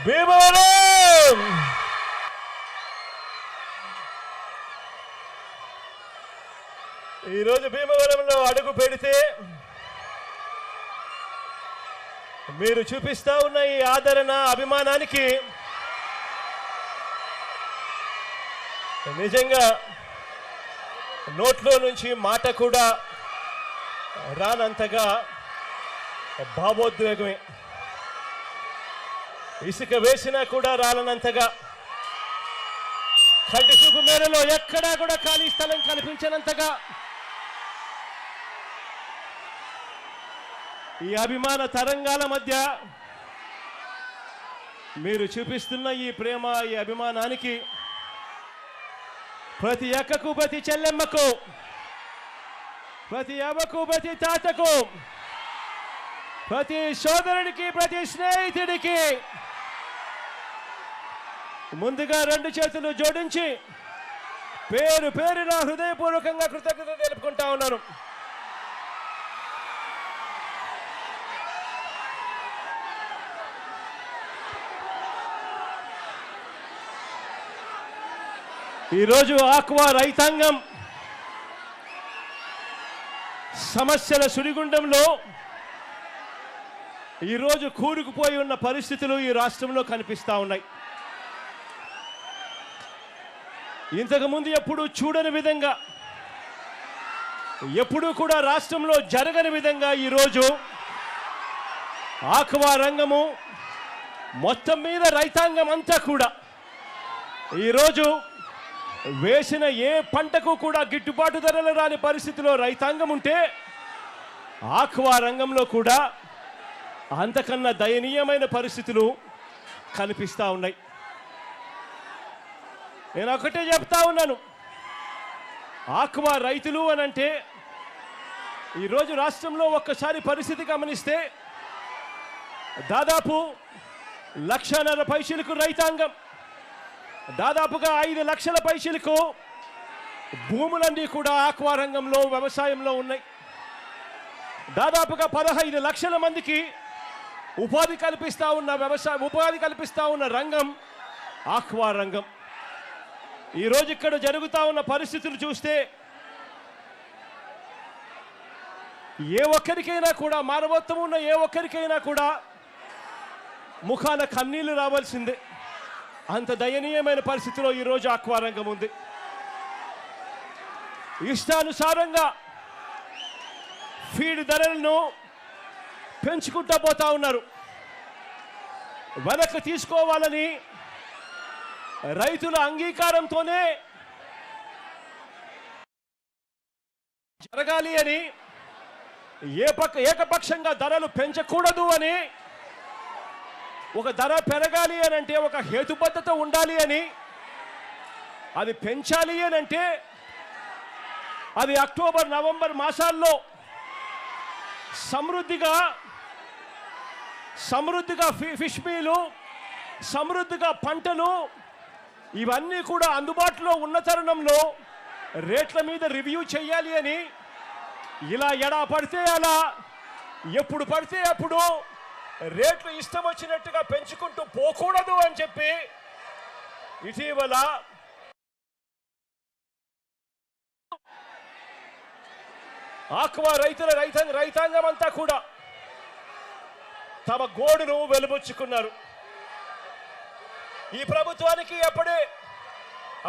భీమవరం ఈరోజు భీమవరంలో అడుగు పెడితే మీరు చూపిస్తా ఉన్న ఈ ఆదరణ అభిమానానికి నిజంగా నోట్లో నుంచి మాట కూడా రానంతగా భావోద్వేగమే. ఇసుక వేసినా కూడా రాలనంతగా, కంటి చూపు మేరలో ఎక్కడా కూడా ఖాళీ స్థలం కనిపించనంతగా ఈ అభిమాన తరంగాల మధ్య మీరు చూపిస్తున్న ఈ ప్రేమ, ఈ అభిమానానికి ప్రతి అక్కకు, ప్రతి చెల్లెమ్మకు, ప్రతి అవ్వకు, ప్రతి తాతకు, ప్రతి సోదరుడికి, ప్రతి స్నేహితుడికి ముందుగా రెండు చేతులు జోడించి పేరు పేరున హృదయపూర్వకంగా కృతజ్ఞత తెలుపుకుంటా ఉన్నాను. ఈరోజు ఆక్వా రైతాంగం సమస్యల సుడిగుండంలో ఈరోజు కూరుకుపోయి ఉన్న పరిస్థితులు ఈ రాష్ట్రంలో కనిపిస్తూ ఉన్నాయి. ఇంతకుముందు ఎప్పుడూ చూడని విధంగా, ఎప్పుడూ కూడా రాష్ట్రంలో జరగని విధంగా ఈరోజు ఆక్వా రంగము మొత్తం మీద రైతాంగం అంతా కూడా ఈరోజు వేసిన ఏ పంటకు కూడా గిట్టుబాటు ధరలు రాని పరిస్థితిలో రైతాంగం ఉంటే ఆక్వా రంగంలో కూడా అంతకన్నా దయనీయమైన పరిస్థితులు కనిపిస్తూ ఉన్నాయి. నేను ఒకటే చెప్తా ఉన్నాను, ఆక్వా రైతులు అనంటే ఈరోజు రాష్ట్రంలో ఒక్కసారి పరిస్థితి గమనిస్తే దాదాపు 1.5 లక్షలకు రైతాంగం, దాదాపుగా 5 లక్షల పైసలకు భూములన్నీ కూడా ఆక్వా రంగంలో, వ్యవసాయంలో ఉన్నాయి. దాదాపుగా 15 లక్షల మందికి ఉపాధి కల్పిస్తూ ఉన్న రంగం ఆక్వా రంగం. ఈరోజు ఇక్కడ జరుగుతూ ఉన్న పరిస్థితులు చూస్తే ఏ ఒక్కరికైనా కూడా, మానవత్వం ఉన్న ఏ ఒక్కరికైనా కూడా ముఖాన కన్నీళ్లు రావాల్సిందే. అంత దయనీయమైన పరిస్థితిలో ఈరోజు ఆక్వా రంగం ఉంది. ఇష్టానుసారంగా ఫీడ్ ధరలను పెంచుకుంటూ పోతా ఉన్నారు. వెనక్కి తీసుకోవాలని రైతుల అంగీకారంతోనే జరగాలి అని, ఏకపక్షంగా ధరలు పెంచకూడదు అని, ఒక ధర పెరగాలి అని అంటే ఒక హేతుబద్ధత ఉండాలి అని, అది పెంచాలి అని అంటే అది అక్టోబర్, నవంబర్ మాసాల్లో సమృద్ధిగా ఫిష్ మీలు, సమృద్ధిగా పంటలు ఇవన్నీ కూడా అందుబాటులో ఉన్న తరుణంలో రేట్ల మీద రివ్యూ చేయాలి అని, ఇలా ఎడా పడితే అలా, ఎప్పుడు పడితే అప్పుడు రేట్లు ఇష్టం వచ్చినట్టుగా పెంచుకుంటూ పోకూడదు అని చెప్పి ఇటీవల ఆక్వా రైతాంగం అంతా కూడా తమ గోడును వెలుబుచ్చుకున్నారు. ఈ ప్రభుత్వానికి అప్పుడే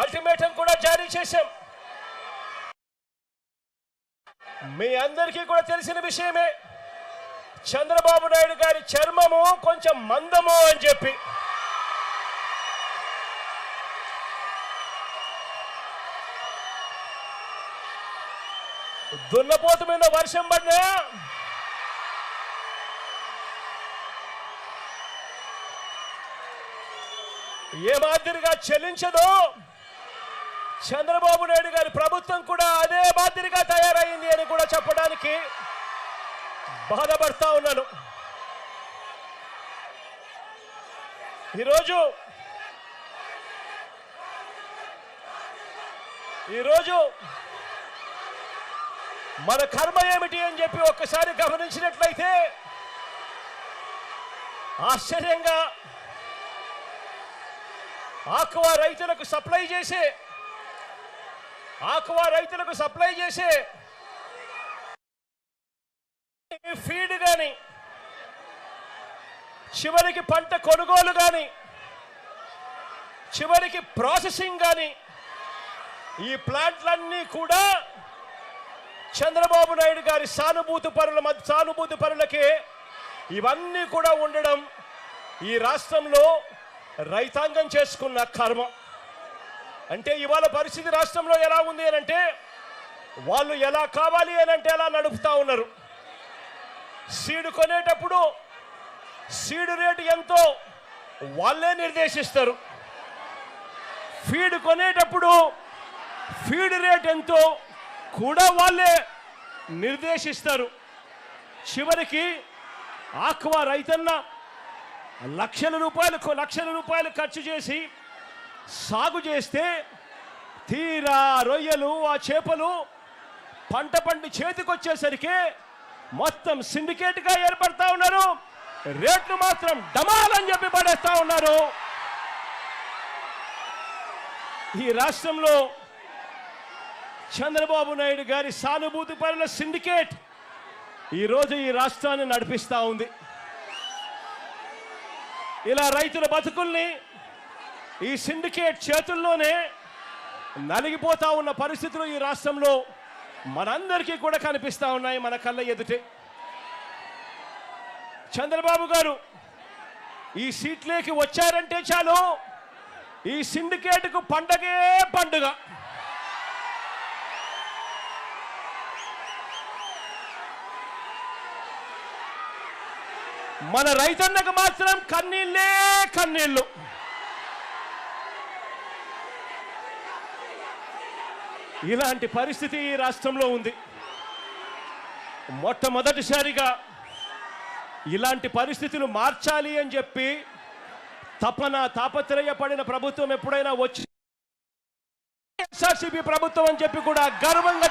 అల్టిమేటం కూడా జారీ చేశాం. మీ అందరికీ కూడా తెలిసిన విషయమే, చంద్రబాబు నాయుడు గారి చర్మము కొంచెం మందము అని చెప్పి దున్నపోతు మీద వర్షం పడినా ఏ మాదిరిగా చెల్లించదో, చంద్రబాబు నాయుడు గారి ప్రభుత్వం కూడా అదే మాదిరిగా తయారైంది అని కూడా చెప్పడానికి బాధపడతా ఉన్నాను. ఈరోజు మన కర్మ ఏమిటి అని చెప్పి ఒక్కసారి గమనించినట్లయితే ఆశ్చర్యంగా ఆక్వా రైతులకు సప్లై చేసే ఫీడ్ కానీ, చివరికి పంట కొనుగోలు కానీ, చివరికి ప్రాసెసింగ్ కానీ, ఈ ప్లాంట్లన్నీ కూడా చంద్రబాబు నాయుడు గారి సానుభూతి పరులకే ఇవన్నీ కూడా ఉండడం ఈ రాష్ట్రంలో రైతాంగం చేసుకున్న కర్మ. అంటే ఇవాళ పరిస్థితి రాష్ట్రంలో ఎలా ఉంది అని అంటే, వాళ్ళు ఎలా కావాలి అని అంటే అలా నడుపుతా ఉన్నారు. సీడ్ కొనేటప్పుడు సీడ్ రేటు ఎంతో వాళ్ళే నిర్దేశిస్తారు. ఫీడ్ కొనేటప్పుడు ఫీడ్ రేట్ ఎంతో కూడా వాళ్ళే నిర్దేశిస్తారు. చివరికి ఆక్వా రైతన్న లక్షల రూపాయలు ఖర్చు చేసి సాగు చేస్తే తీరా రొయ్యలు, ఆ చేపలు పంట పండి చేతికొచ్చేసరికి మొత్తం సిండికేట్గా ఏర్పడతా ఉన్నారు. రేట్లు మాత్రం డమాలని చెప్పి పడేస్తా ఉన్నారు. ఈ రాష్ట్రంలో చంద్రబాబు నాయుడు గారి సానుభూతి పరుల సిండికేట్ ఈరోజు ఈ రాష్ట్రాన్ని నడిపిస్తూ ఉంది. ఇలా రైతుల బతుకుల్ని ఈ సిండికేట్ చేతుల్లోనే నలిగిపోతా ఉన్న పరిస్థితులు ఈ రాష్ట్రంలో మనందరికీ కూడా కనిపిస్తూ ఉన్నాయి, మన కళ్ళ ఎదుటే. చంద్రబాబు గారు ఈ సీట్లోకి వచ్చారంటే చాలు, ఈ సిండికేట్కు పండగే పండుగ. మన రైతన్నకు మాత్రం కన్నీళ్ళే కన్నీళ్ళు. ఇలాంటి పరిస్థితి ఈ రాష్ట్రంలో ఉంది. మొట్టమొదటిసారిగా ఇలాంటి పరిస్థితులు మార్చాలి అని చెప్పి తాపత్రయపడిన ప్రభుత్వం ఎప్పుడైనా వచ్చి ఎస్ఆర్సీపీ ప్రభుత్వం అని చెప్పి కూడా గర్వంగా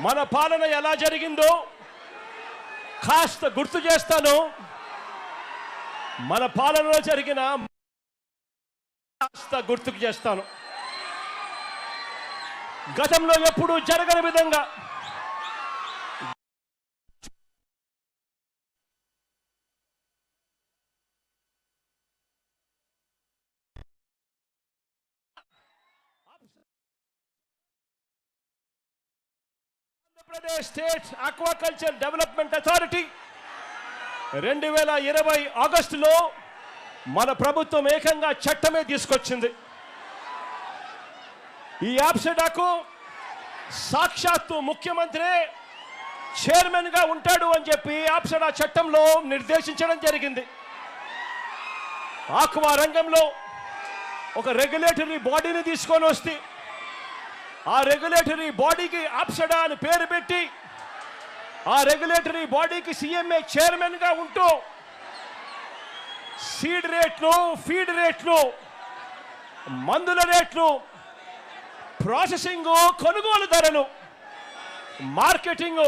మన పాలన ఎలా జరిగిందో కాస్త గుర్తు చేస్తాను. మన పాలనలో జరిగిన కాస్త గుర్తుకు చేస్తాను. గతంలో ఎప్పుడూ జరగని విధంగా Andhra Pradesh state aquaculture development authority 2020 ఆగస్టులో మన ప్రభుత్వం ఏకంగా చట్టమే తీసుకొచ్చింది. ఈ యాప్సెడాకు సాక్షాత్తు ముఖ్యమంత్రి చైర్మన్గా ఉంటాడు అని చెప్పి యాప్సెడా చట్టంలో నిర్దేశించడం జరిగింది. ఆక్వా రంగంలో ఒక రెగ్యులేటరీ బాడీని తీసుకొని వస్తే ఆ రెగ్యులేటరీ బాడీకి యాప్సెడా అని పేరు పెట్టి ఆ రెగ్యులేటరీ బాడీకి సీఎంఏ చైర్మన్గా ఉంటూ సీడ్ రేట్లు, ఫీడ్ రేట్లు, మందుల రేట్లు, ప్రాసెసింగ్, కొనుగోలు ధరలు, మార్కెటింగ్,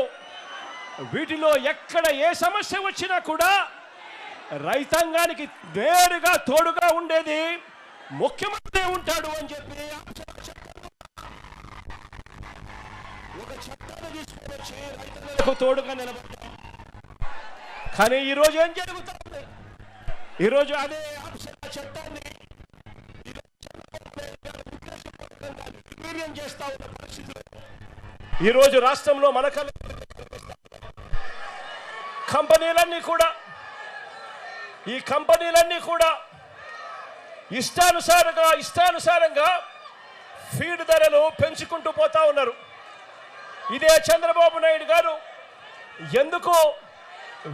వీటిలో ఎక్కడ ఏ సమస్య వచ్చినా కూడా రైతాంగానికి నేరుగా తోడుగా ఉండేది ముఖ్యమంత్రి ఉంటాడు అని చెప్పి ఒక చట్టాన్ని తీసుకొని వచ్చి రైతులకు తోడుగా నిలబడ్డారు. కానీ ఈరోజు ఏం జరుగుతుంది? ఈరోజు అదే చట్టాన్ని చేస్తా ఉన్న పరిస్థితులు ఈరోజు రాష్ట్రంలో మన కంపెనీలన్నీ కూడా ఇష్టానుసారంగా ఫీడ్ ధరలు పెంచుకుంటూ పోతా ఉన్నారు. ఇదే చంద్రబాబు నాయుడు గారు ఎందుకు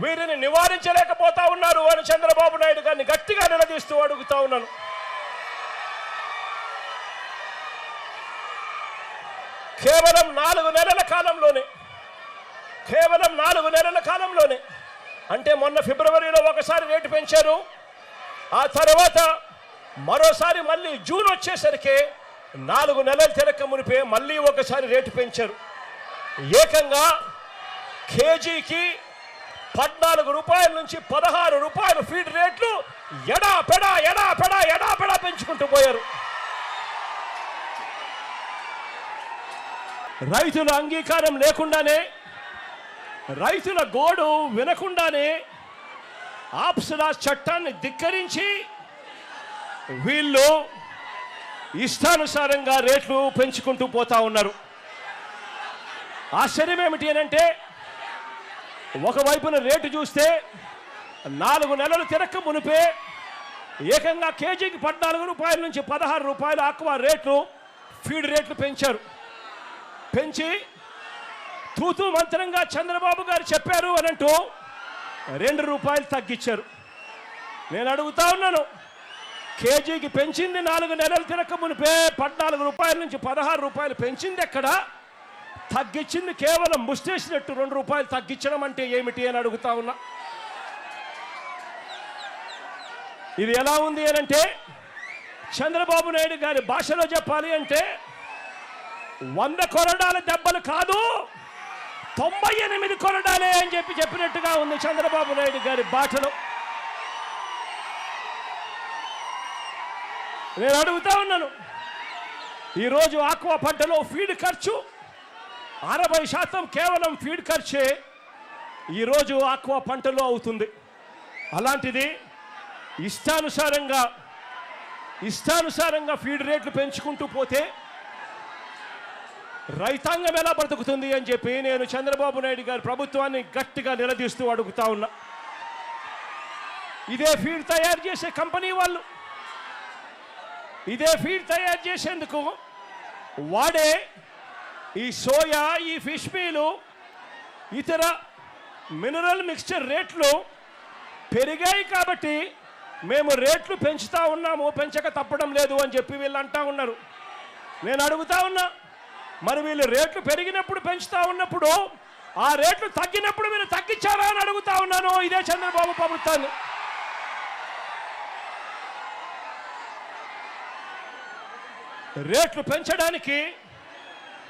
వీరిని నివారించలేకపోతా ఉన్నారు అని చంద్రబాబు నాయుడు గారిని గట్టిగా నిలదీస్తూ అడుగుతా ఉన్నాను. కేవలం 4 నెలల కాలంలోనే అంటే మొన్న ఫిబ్రవరిలో ఒకసారి రేటు పెంచారు. ఆ తర్వాత మరోసారి మళ్ళీ జూన్ వచ్చేసరికి 4 నెలలు తిరక్క మునిపే మళ్ళీ ఒకసారి రేటు పెంచారు. ఏకంగా కేజీకి 14 రూపాయల నుంచి 16 రూపాయలు ఫీడ్ రేట్లు ఎడా పెంచుకుంటూ పోయారు. రైతుల అంగీకారం లేకుండానే, రైతుల గోడు వినకుండానే ఆప్సరా చట్టాన్ని ధిక్కరించి వీళ్ళు ఇష్టానుసారంగా రేట్లు పెంచుకుంటూ పోతా ఉన్నారు. ఆశ్చర్యం ఏమిటి అనంటే, ఒకవైపున రేటు చూస్తే 4 నెలలు తిరక్క మునిపే ఏకంగా కేజీకి 14 రూపాయల నుంచి 16 రూపాయలు ఆక్వా రేట్లు, ఫీడ్ రేట్లు పెంచారు. పెంచి తూతూ మంత్రంగా చంద్రబాబు గారు చెప్పారు అనంటూ 2 రూపాయలు తగ్గించారు. నేను అడుగుతా ఉన్నాను, కేజీకి పెంచింది 4 నెలలు తిరక్క మునిపే 14 రూపాయల నుంచి 16 రూపాయలు పెంచింది ఎక్కడ? తగ్గించింది కేవలం ముష్టేసినట్టు 2 రూపాయలు తగ్గించడం అంటే ఏమిటి అని అడుగుతా ఉన్నా. ఇది ఎలా ఉంది అనంటే, చంద్రబాబు నాయుడు గారి భాషలో చెప్పాలి అంటే 100 కొరడాల దెబ్బలు కాదు 98 కొరడాలే అని చెప్పినట్టుగా ఉంది చంద్రబాబు నాయుడు గారి భాషలో. నేను అడుగుతా ఉన్నాను, ఈరోజు ఆక్వా పంటలో ఫీడ్ ఖర్చు 60% కేవలం ఫీడ్ ఖర్చే ఈరోజు ఆక్వా పంటలో అవుతుంది. అలాంటిది ఇష్టానుసారంగా ఫీడ్ రేట్లు పెంచుకుంటూ పోతే రైతాంగం ఎలా బ్రతుకుతుంది అని చెప్పి నేను చంద్రబాబు నాయుడు గారి ప్రభుత్వాన్ని గట్టిగా నిలదీస్తూ అడుగుతా ఉన్నా. ఇదే ఫీడ్ తయారు చేసే కంపెనీ వాళ్ళు, ఇదే ఫీడ్ తయారు చేసేందుకు వాడే ఈ సోయా, ఈ ఫిష్ మీలు, ఇతర మినరల్ మిక్స్చర్ రేట్లు పెరిగాయి కాబట్టి మేము రేట్లు పెంచుతా ఉన్నాము, పెంచక తప్పడం లేదు అని చెప్పి వీళ్ళు అంటా ఉన్నారు. నేను అడుగుతా ఉన్నా, మరి వీళ్ళు రేట్లు పెరిగినప్పుడు పెంచుతా ఉన్నప్పుడు ఆ రేట్లు తగ్గినప్పుడు మీరు తగ్గించారా అని అడుగుతా ఉన్నాను ఇదే చంద్రబాబు ప్రభుత్వాన్ని. రేట్లు పెంచడానికి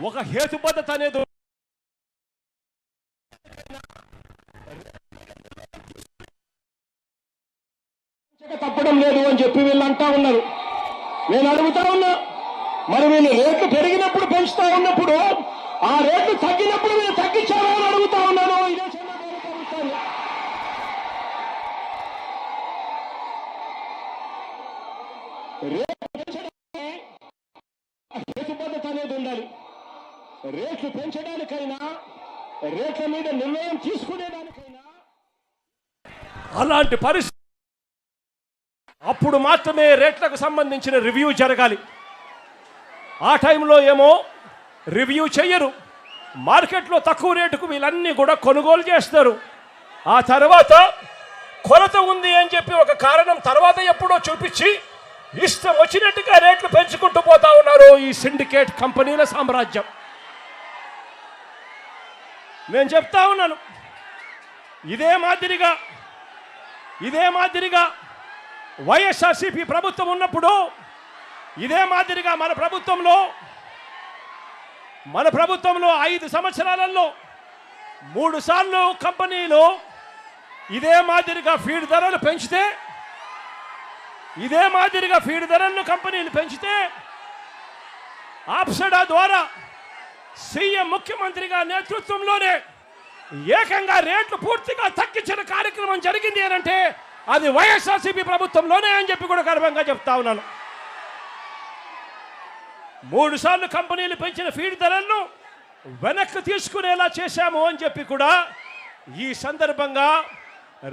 ఒక హేతుబద్ధత అనేది తప్పడం లేదు అని చెప్పి వీళ్ళు అంటా ఉన్నారు. నేను అడుగుతా ఉన్నా, మరి వీళ్ళు రేట్లు పెరిగినప్పుడు పెంచుతా ఉన్నప్పుడు ఆ రేట్లు తగ్గినప్పుడు వీళ్ళు తగ్గించారా అని అడుగుతా ఉన్నాను ఇదే చంద్రబాబు ప్రభుత్వాన్ని. రేట్లు పెంచడానికి హేతుబద్ధత అనేది ఉండాలి. రేట్లు పెంచడానికైనా, రేట్ల మీద నిర్ణయం తీసుకునేదానికైనా అలాంటి పరిస్థితి అప్పుడు మాత్రమే రేట్లకు సంబంధించిన రివ్యూ జరగాలి. ఆ టైంలో ఏమో రివ్యూ చెయ్యరు, మార్కెట్లో తక్కువ రేటుకు వీళ్ళన్నీ కూడా కొనుగోలు చేస్తారు. ఆ తర్వాత కొరత ఉంది అని చెప్పి ఒక కారణం తర్వాత ఎప్పుడో చూపించి ఇష్టం వచ్చినట్టుగా రేట్లు పెంచుకుంటూ పోతా ఉన్నారు ఈ సిండికేట్ కంపెనీల సామ్రాజ్యం. నేను చెప్తా ఉన్నాను, ఇదే మాదిరిగా వైఎస్ఆర్సీపీ ప్రభుత్వం ఉన్నప్పుడు, ఇదే మాదిరిగా మన ప్రభుత్వంలో 5 సంవత్సరాలలో 3 సార్లు కంపెనీలు ఇదే మాదిరిగా ఫీడ్ ధరలు పెంచితే, కంపెనీలు పెంచితే ఆప్సడా ద్వారా సీఎం ముఖ్యమంత్రిగా నేతృత్వంలోనే ఏకంగా రేట్లు పూర్తిగా తగ్గించిన కార్యక్రమం జరిగింది అనంటే అది వైఎస్ఆర్సీపీ ప్రభుత్వంలోనే అని చెప్పి కూడా గర్వంగా చెప్తా ఉన్నాను. 3 సార్లు కంపెనీలు పెంచిన ఫీడ్ ధరలను వెనక్కి తీసుకునేలా చేశాము అని చెప్పి కూడా ఈ సందర్భంగా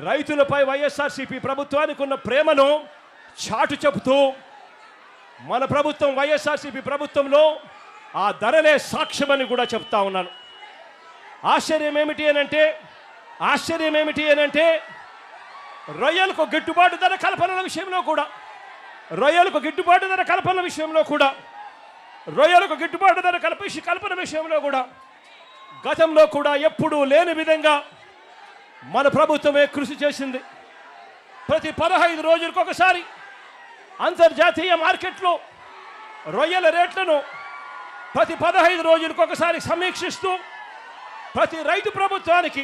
రైతులపై వైఎస్ఆర్సీపీ ప్రభుత్వానికి ఉన్న ప్రేమను చాటు చెబుతూ మన ప్రభుత్వం వైఎస్ఆర్సీపీ ప్రభుత్వంలో ఆ ధరలే సాక్ష్యమని కూడా చెప్తా ఉన్నాను. ఆశ్చర్యం ఏమిటి అనంటే రొయ్యలకు గిట్టుబాటు ధర కల్పన విషయంలో కూడా రొయ్యలకు గిట్టుబాటు ధర కల్పన విషయంలో కూడా గతంలో కూడా ఎప్పుడూ లేని విధంగా మన ప్రభుత్వమే కృషి చేసింది. ప్రతి 15 రోజులకు ఒకసారి అంతర్జాతీయ మార్కెట్లో రొయ్యల రేట్లను ప్రతి 15 రోజులకు ఒకసారి సమీక్షిస్తూ ప్రతి రైతు ప్రభుత్వానికి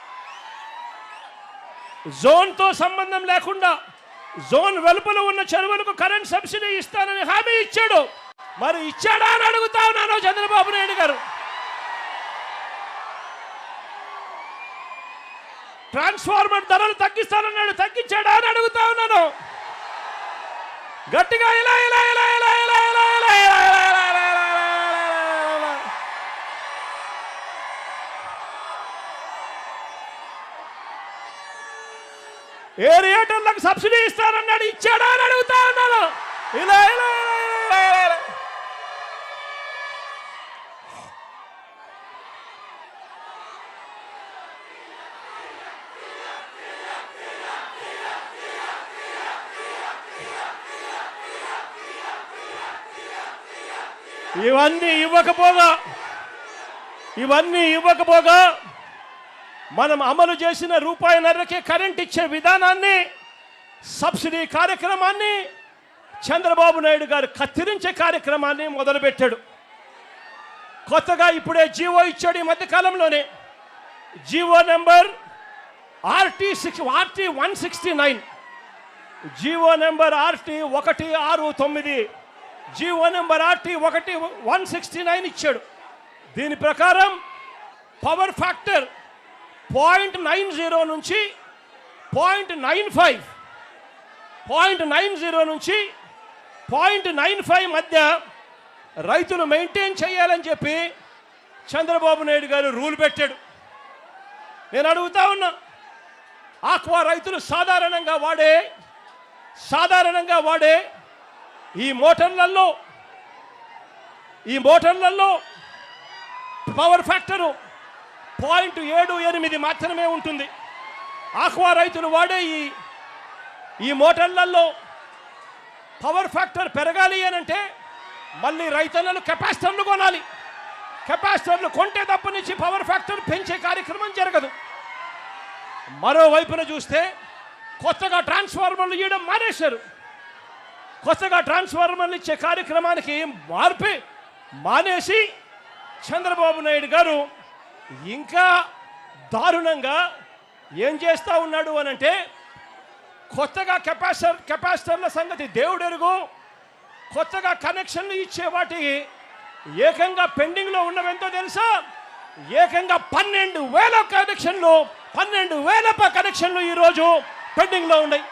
జోన్తో సంబంధం లేకుండా జోన్ వెలుపల ఉన్న చెరువులకు కరెంట్ సబ్సిడీ ఇస్తానని హామీ ఇచ్చాడు. మరి ఇచ్చాడా అని అడుగుతా ఉన్నాను చంద్రబాబు నాయుడు గారు. ట్రాన్స్ఫార్మర్ ధరలు తగ్గిస్తానన్నాడు, తగ్గించాడా అని అడుగుతా ఉన్నాను. గట్టిగా ఇలా ఇలా ఇలా ఇలా ఇలా ఇలా ఇలా ఇలా ఏరియేటర్లకు సబ్సిడీ ఇస్తానన్నాడు, ఇచ్చాడా అని అడుగుతా ఉన్నాను. ఇలా ఇలా ఇలా ఇలా ఇలా ఇవన్నీ ఇవ్వకపోగా మనం అమలు చేసిన రూపాయిన్నరకే కరెంట్ ఇచ్చే విధానాన్ని, సబ్సిడీ కార్యక్రమాన్ని చంద్రబాబు నాయుడు గారు కత్తిరించే కార్యక్రమాన్ని మొదలుపెట్టాడు. కొత్తగా ఇప్పుడే జీవో ఇచ్చాడు ఈ మధ్యకాలంలోనే. GO number RT 169, GO number RT 169, GO number RT 169 ఇచ్చాడు. దీని ప్రకారం పవర్ ఫ్యాక్టర్ 0.90 నుంచి 0.95 నుంచి 0.95 మధ్య రైతులు మెయింటైన్ చేయాలని చెప్పి చంద్రబాబు నాయుడు గారు రూల్ పెట్టాడు. నేను అడుగుతా ఉన్నా, ఆక్వా రైతులు సాధారణంగా వాడే ఈ మోటార్లలో పవర్ ఫ్యాక్టరు 0.78 మాత్రమే ఉంటుంది. ఆక్వా రైతులు వాడే ఈ మోటార్లలో పవర్ ఫ్యాక్టర్ పెరగాలి అనంటే మళ్ళీ రైతన్నలు కెపాసిటర్లు కొనాలి. కెపాసిటర్లు కొంటే తప్ప నుంచి పవర్ ఫ్యాక్టర్ పెంచే కార్యక్రమం జరగదు. మరోవైపున చూస్తే కొత్తగా ట్రాన్స్ఫార్మర్లు ఇవ్వడం మానేశారు. కొత్తగా ట్రాన్స్ఫార్మర్లు ఇచ్చే కార్యక్రమానికి మానేసి చంద్రబాబు నాయుడు గారు ఇంకా దారుణంగా ఏం చేస్తూ ఉన్నాడు అనంటే, కొత్తగా కెపాసిటర్ల సంగతి దేవుడెరుగు, కొత్తగా కనెక్షన్లు ఇచ్చే వాటికి ఏకంగా పెండింగ్లో ఉన్నవెంతో తెలుసా? ఏకంగా 12,000 కనెక్షన్లు ఈరోజు పెండింగ్లో ఉన్నాయి.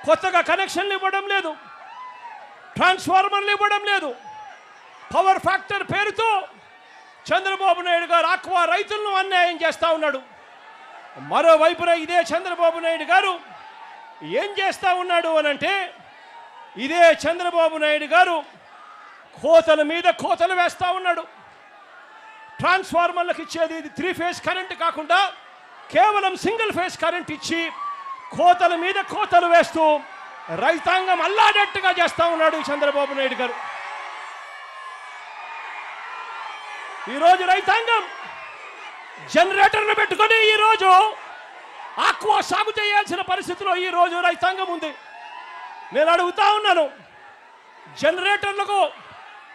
కొత్తగా కనెక్షన్లు ఇవ్వడం లేదు, ట్రాన్స్ఫార్మర్లు ఇవ్వడం లేదు. పవర్ ఫ్యాక్టర్ పేరుతో చంద్రబాబు నాయుడు గారు ఆక్వా రైతులను అన్యాయం చేస్తూ ఉన్నాడు. మరోవైపున ఇదే చంద్రబాబు నాయుడు గారు ఏం చేస్తూ ఉన్నాడు అనంటే, ఇదే చంద్రబాబు నాయుడు గారు కోతల మీద కోతలు వేస్తూ ఉన్నాడు. ట్రాన్స్ఫార్మర్లకు ఇచ్చేది ఇది 3 ఫేజ్ కరెంట్ కాకుండా కేవలం సింగిల్ ఫేజ్ కరెంట్ ఇచ్చి కోతల మీద కోతలు వేస్తూ రైతాంగం అల్లాడట్టుగా చేస్తూ ఉన్నాడు ఈ చంద్రబాబు నాయుడు గారు. ఈరోజు రైతాంగం జనరేటర్ను పెట్టుకొని ఈరోజు ఆక్వా సాగు చేయాల్సిన పరిస్థితిలో ఈరోజు రైతాంగం ఉంది. నేను అడుగుతా ఉన్నాను, జనరేటర్లకు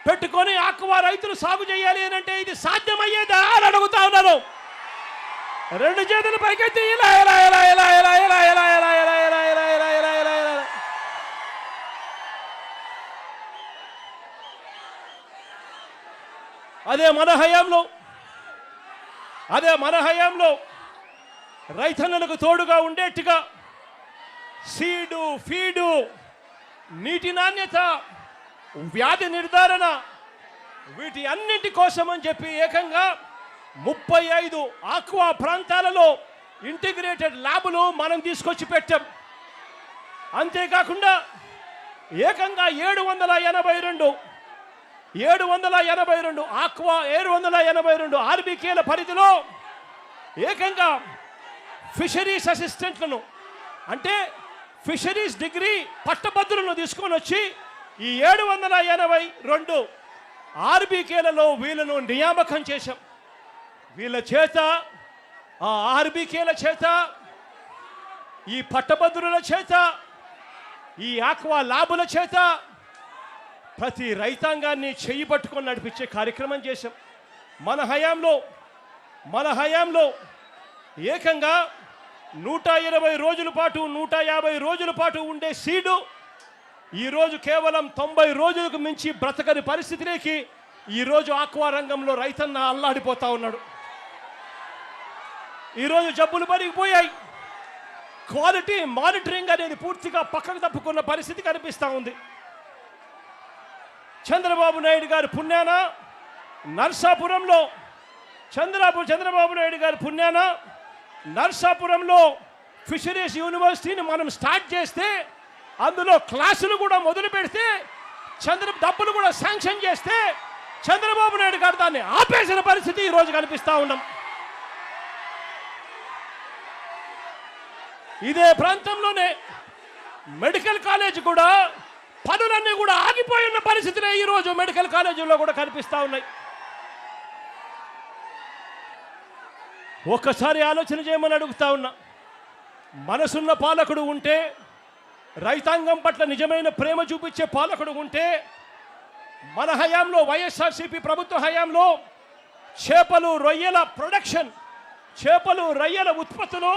పెట్టుకొని ఆక్వా రైతులు సాగు చేయాలి అని అంటే ఇది సాధ్యమయ్యేదా అని అడుగుతా ఉన్నాను. 2 చేతులు పైకెత్తి ఇలా ఇలా ఇలా ఇలా ఇలా ఇలా ఇలా ఇలా ఇలా ఇలా ఇలా ఇలా ఇలా ఇలా ఇలా. అదే మన హయాంలో రైతన్నలకు తోడుగా ఉండేట్టుగా సీడు, ఫీడు, నీటి నాణ్యత, వ్యాధి నిర్ధారణ, వీటి అన్నింటి కోసం అని చెప్పి ఏకంగా 35 ఆక్వా ప్రాంతాలలో ఇంటిగ్రేటెడ్ ల్యాబులు మనం తీసుకొచ్చి పెట్టాం. అంతేకాకుండా ఏకంగా 782 ఆక్వా 782 ఆర్బీకేల పరిధిలో ఏకంగా ఫిషరీస్ అసిస్టెంట్లను, అంటే ఫిషరీస్ డిగ్రీ పట్టభద్రులను తీసుకొని వచ్చి ఈ 782 ఆర్బీకేలలో వీళ్ళను నియామకం చేశాం. వీళ్ళ చేత, ఆ ఆర్బీకేల చేత, ఈ పట్టభద్రుల చేత, ఈ ఆక్వా ల్యాబుల చేత ప్రతి రైతాంగాన్ని చెయ్యి పట్టుకొని నడిపించే కార్యక్రమం చేశాం. మన హయాంలో ఏకంగా 120 రోజుల పాటు 150 రోజుల పాటు ఉండే సీడు ఈరోజు కేవలం 90 రోజులకు మించి బ్రతకని పరిస్థితిలోకి ఈరోజు ఆక్వా రంగంలో రైతన్న అల్లాడిపోతా ఉన్నాడు. ఈరోజు జబ్బులు పెరిగిపోయాయి. క్వాలిటీ మానిటరింగ్ అనేది పూర్తిగా పక్కకు తప్పుకున్న పరిస్థితి కనిపిస్తూ ఉంది. చంద్రబాబు నాయుడు గారి పుణ్యాన నర్సాపురంలో చంద్రబాబు నాయుడు గారి పుణ్యాన నర్సాపురంలో ఫిషరీస్ యూనివర్సిటీని మనం స్టార్ట్ చేస్తే, అందులో క్లాసులు కూడా మొదలు పెడితే, డబ్బులు కూడా శాంక్షన్ చేస్తే చంద్రబాబు నాయుడు గారు దాన్ని ఆపేసిన పరిస్థితి ఈరోజు కనిపిస్తూ ఉన్నాం. ఇదే ప్రాంతంలోనే మెడికల్ కాలేజ్ కూడా పనులన్నీ కూడా ఆగిపోయి ఉన్న పరిస్థితులే ఈరోజు మెడికల్ కాలేజీల్లో కూడా కనిపిస్తూ ఉన్నాయి. ఒక్కసారి ఆలోచన చేయమని అడుగుతా ఉన్నా. మనసున్న పాలకుడు ఉంటే, రైతాంగం పట్ల నిజమైన ప్రేమ చూపించే పాలకుడు ఉంటే, మన హయాంలో వైఎస్ఆర్సీపీ ప్రభుత్వ హయాంలో చేపలు రొయ్యల ప్రొడక్షన్, చేపలు రొయ్యల ఉత్పత్తులు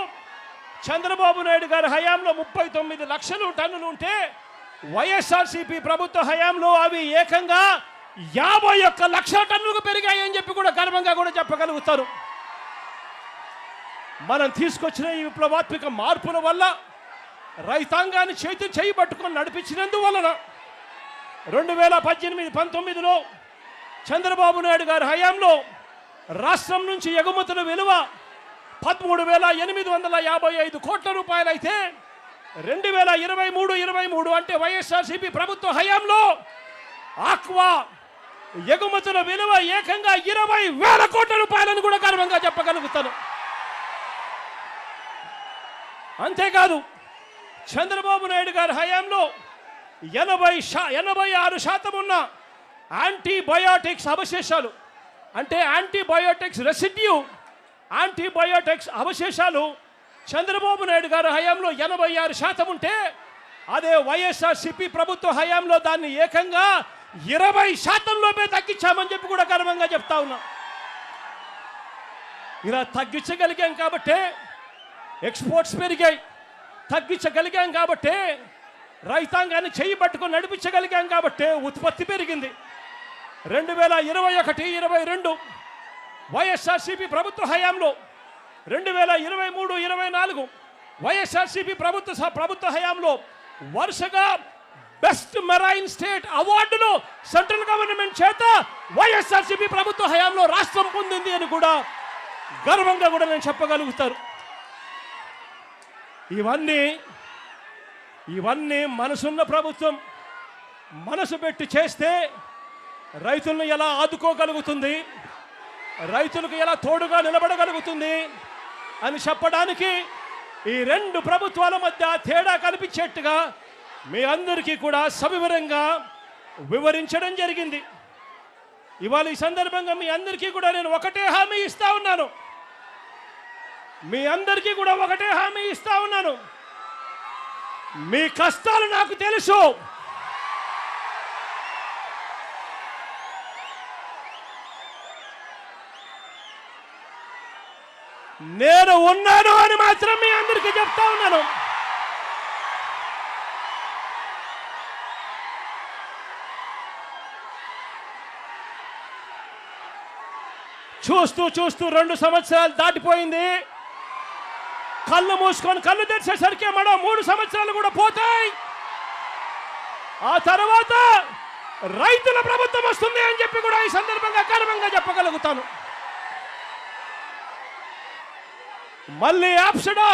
చంద్రబాబు నాయుడు గారి హయాంలో 39 లక్షల టన్నులు ఉంటే, వైఎస్ఆర్సీపీ ప్రభుత్వ హయాంలో అవి ఏకంగా 51 లక్షల టన్నులకు పెరిగాయని చెప్పి కూడా గర్వంగా కూడా చెప్పగలుగుతారు. మనం తీసుకొచ్చిన ఈ విప్లవాత్మక మార్పుల వల్ల రైతాంగాన్ని చేయి పట్టుకొని నడిపించినందువలన 2018-19లో చంద్రబాబు నాయుడు గారి హయాంలో రాష్ట్రం నుంచి ఎగుమతుల విలువ 13,855 కోట్ల రూపాయలు అయితే 2023 అంటే వైఎస్ఆర్సీపీ ప్రభుత్వ హయాంలో ఆక్వా ఎగుమతుల విలువ ఏకంగా 20,000 కోట్ల రూపాయలను కూడా గర్వంగా చెప్పగలుగుతాను. అంతేకాదు చంద్రబాబు నాయుడు గారి హయాంలో 86% ఉన్న యాంటీబయోటిక్స్ అవశేషాలు, అంటే యాంటీబయోటిక్స్ రెసిడ్యూ, యాంటీబయోటిక్స్ అవశేషాలు చంద్రబాబు నాయుడు గారి హయాంలో 86% ఉంటే, అదే వైఎస్ఆర్సీపీ ప్రభుత్వ హయాంలో దాన్ని ఏకంగా 20%లోపే తగ్గించామని చెప్పి కూడా గర్వంగా చెప్తా ఉన్నాం. ఇలా తగ్గించగలిగాం కాబట్టే ఎక్స్పోర్ట్స్ పెరిగాయి, తగ్గించగలిగాం కాబట్టే రైతాంగాన్ని చేయి పట్టుకొని నడిపించగలిగాం కాబట్టే ఉత్పత్తి పెరిగింది. 2021-22 వైఎస్ఆర్సీపీ ప్రభుత్వ హయాంలో 2023-24 వైఎస్ఆర్సీపీ ప్రభుత్వ హయాంలో వరుసగా బెస్ట్ మెరైన్ స్టేట్ అవార్డును సెంట్రల్ గవర్నమెంట్ చేత వైఎస్ఆర్సీపీ ప్రభుత్వ హయాంలో రాష్ట్రం పొందింది అని కూడా గర్వంగా కూడా నేను చెప్పగలుగుతాను. ఇవన్నీ మనసున్న ప్రభుత్వం మనసు పెట్టి చేస్తే రైతులను ఎలా ఆదుకోగలుగుతుంది, రైతులకు ఎలా తోడుగా నిలబడగలుగుతుంది అని చెప్పడానికి ఈ రెండు ప్రభుత్వాల మధ్య తేడా కనిపించేట్టుగా మీ అందరికీ కూడా సవివరంగా వివరించడం జరిగింది. ఇవాళ ఈ సందర్భంగా మీ అందరికీ కూడా నేను ఒకటే హామీ ఇస్తా ఉన్నాను. మీ అందరికీ కూడా ఒకటే హామీ ఇస్తా ఉన్నాను. మీ కష్టాలు నాకు తెలుసు. నేను ఉన్నాను అని మాత్రం మీ అందరికీ చెప్తా ఉన్నాను. చూస్తూ 2 సంవత్సరాలు దాటిపోయింది. కళ్ళు మూసుకొని కళ్ళు తెరిచేసరికి మరో 3 సంవత్సరాలు కూడా పోతాయి. ఆ తర్వాత రైతుల ప్రభుత్వం వస్తుంది అని చెప్పి కూడా ఈ సందర్భంగా గర్వంగా చెప్పగలుగుతాను. మళ్ళీ యాప్సడా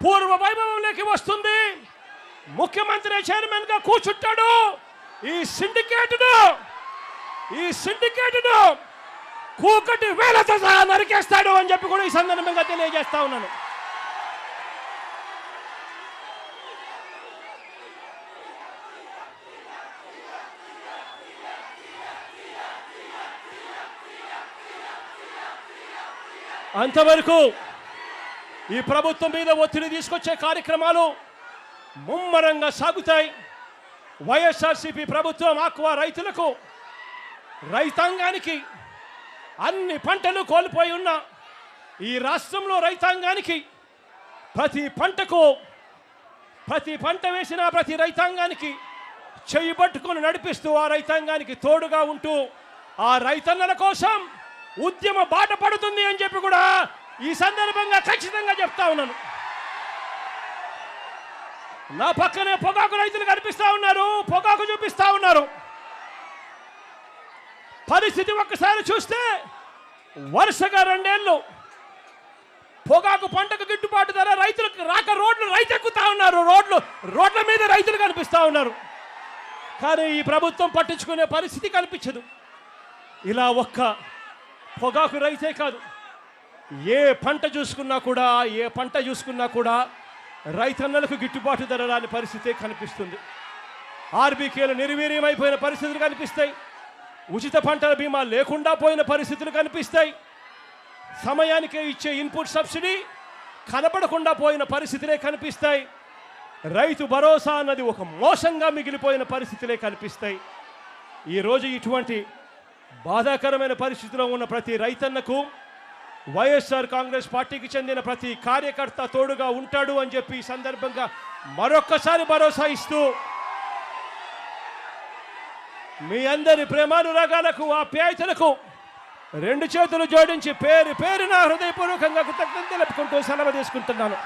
పూర్వ వైభవంలోకి వస్తుంది. ముఖ్యమంత్రి చైర్మన్ గా కూర్చుంటాడు. ఈ సిండికేట్ను కూకటి వేలతో సహా నరికేస్తాడు అని చెప్పి కూడా ఈ సందర్భంగా తెలియజేస్తా ఉన్నాను. అంతవరకు ఈ ప్రభుత్వం మీద ఒత్తిడి తీసుకొచ్చే కార్యక్రమాలు ముమ్మరంగా సాగుతాయి. వైఎస్ఆర్సీపీ ప్రభుత్వం ఆక్వా రైతులకు, రైతాంగానికి, అన్ని పంటలు కోల్పోయి ఉన్న ఈ రాష్ట్రంలో రైతాంగానికి ప్రతి పంట వేసిన ప్రతి రైతాంగానికి చెయ్యి పట్టుకొని నడిపిస్తూ ఆ రైతాంగానికి తోడుగా ఉంటూ ఆ రైతన్నల కోసం ఉద్యమ బాట పడుతుంది అని చెప్పి కూడా ఈ సందర్భంగా ఖచ్చితంగా చెప్తా ఉన్నాను. నా పక్కనే పొగాకు రైతులు కనిపిస్తా ఉన్నారు, పొగాకు చూపిస్తా ఉన్నారు. పరిస్థితి ఒక్కసారి చూస్తే వరుసగా 2 ఏళ్ళు పొగాకు పంటకు గిట్టుబాటు ధర రైతులకు రాక రోడ్లు రైతెక్కుతా ఉన్నారు, రోడ్ల మీద రైతులు కనిపిస్తా ఉన్నారు. కానీ ఈ ప్రభుత్వం పట్టించుకునే పరిస్థితి కనిపించదు. ఇలా ఒక్క పొగాకు రైతే కాదు, ఏ పంట చూసుకున్నా కూడా రైతన్నలకు గిట్టుబాటు ధర రాని పరిస్థితే కనిపిస్తుంది. ఆర్బీకేలు నిర్వీర్యమైపోయిన పరిస్థితులు కనిపిస్తాయి. ఉచిత పంటల బీమా లేకుండా పోయిన పరిస్థితులు కనిపిస్తాయి. సమయానికే ఇచ్చే ఇన్పుట్ సబ్సిడీ కనపడకుండా పోయిన పరిస్థితులే కనిపిస్తాయి. రైతు భరోసా అన్నది ఒక మోసంగా మిగిలిపోయిన పరిస్థితులే కనిపిస్తాయి. ఈరోజు ఇటువంటి బాధాకరమైన పరిస్థితిలో ఉన్న ప్రతి రైతన్నకు వైఎస్ఆర్ కాంగ్రెస్ పార్టీకి చెందిన ప్రతి కార్యకర్త తోడుగా ఉంటాడు అని చెప్పి ఈ సందర్భంగా మరొక్కసారి భరోసా ఇస్తూ మీ అందరి ప్రేమానురాగాలకు ఆప్యాయతలకు 2 చేతులు జోడించి పేరున హృదయపూర్వకంగా కృతజ్ఞతలు తెలుపుకుంటూ సెలవు తీసుకుంటున్నాను.